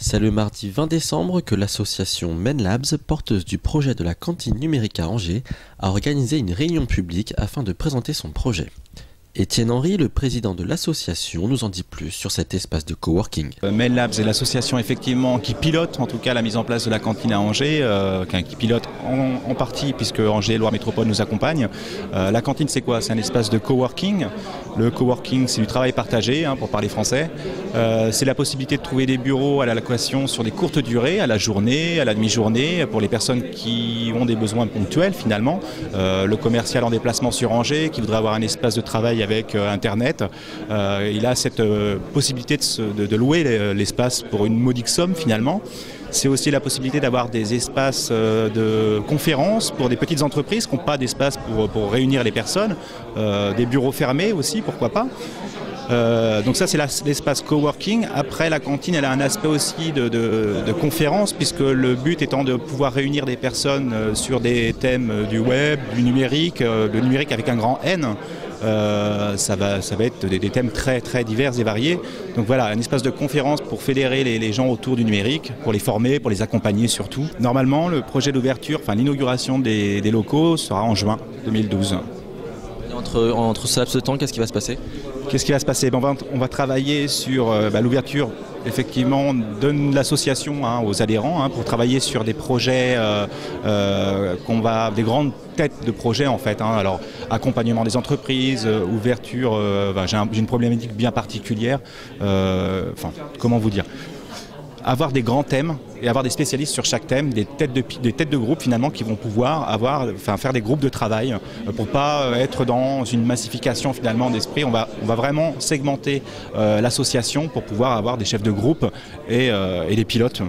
C'est le mardi 20 décembre que l'association MENLabs, porteuse du projet de la cantine numérique à Angers, a organisé une réunion publique afin de présenter son projet. Étienne Henry, le président de l'association, nous en dit plus sur cet espace de coworking. MENLabs est l'association effectivement qui pilote en tout cas la mise en place de la cantine à Angers, qui pilote en partie puisque Angers et Loire Métropole nous accompagnent. La cantine c'est quoi? C'est un espace de coworking. Le coworking c'est du travail partagé pour parler français. C'est la possibilité de trouver des bureaux à la location sur des courtes durées, à la journée, à la demi-journée, pour les personnes qui ont des besoins ponctuels finalement. Le commercial en déplacement sur Angers qui voudrait avoir un espace de travail avec Internet, il a cette possibilité de louer l'espace pour une modique somme finalement. C'est aussi la possibilité d'avoir des espaces de conférences pour des petites entreprises qui n'ont pas d'espace pour réunir les personnes, des bureaux fermés aussi, pourquoi pas. Donc ça c'est l'espace coworking. Après la cantine elle a un aspect aussi de conférence puisque le but étant de pouvoir réunir des personnes sur des thèmes du web, du numérique, le numérique avec un grand N. Ça va être des thèmes très très divers et variés. Donc voilà, un espace de conférence pour fédérer les gens autour du numérique, pour les former, pour les accompagner surtout. Normalement le projet d'ouverture, l'inauguration des locaux sera en juin 2012. Entre ce laps de temps, qu'est-ce qui va se passer? Qu'est-ce qui va se passer? On va travailler sur l'ouverture effectivement de l'association aux adhérents pour travailler sur des projets des grandes têtes de projets en fait. Alors accompagnement des entreprises, ouverture, j'ai une problématique bien particulière. Comment vous dire? Avoir des grands thèmes et avoir des spécialistes sur chaque thème, des têtes de groupe finalement qui vont pouvoir faire des groupes de travail pour pas être dans une massification finalement d'esprit. On va vraiment segmenter l'association pour pouvoir avoir des chefs de groupe et des pilotes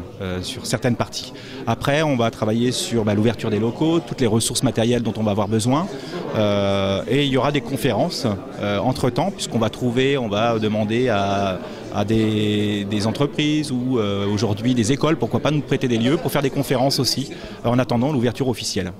sur certaines parties. Après, on va travailler sur l'ouverture des locaux, toutes les ressources matérielles dont on va avoir besoin et il y aura des conférences entre-temps puisqu'on va demander à des entreprises ou aujourd'hui des écoles, pourquoi pas nous prêter des lieux pour faire des conférences aussi en attendant l'ouverture officielle.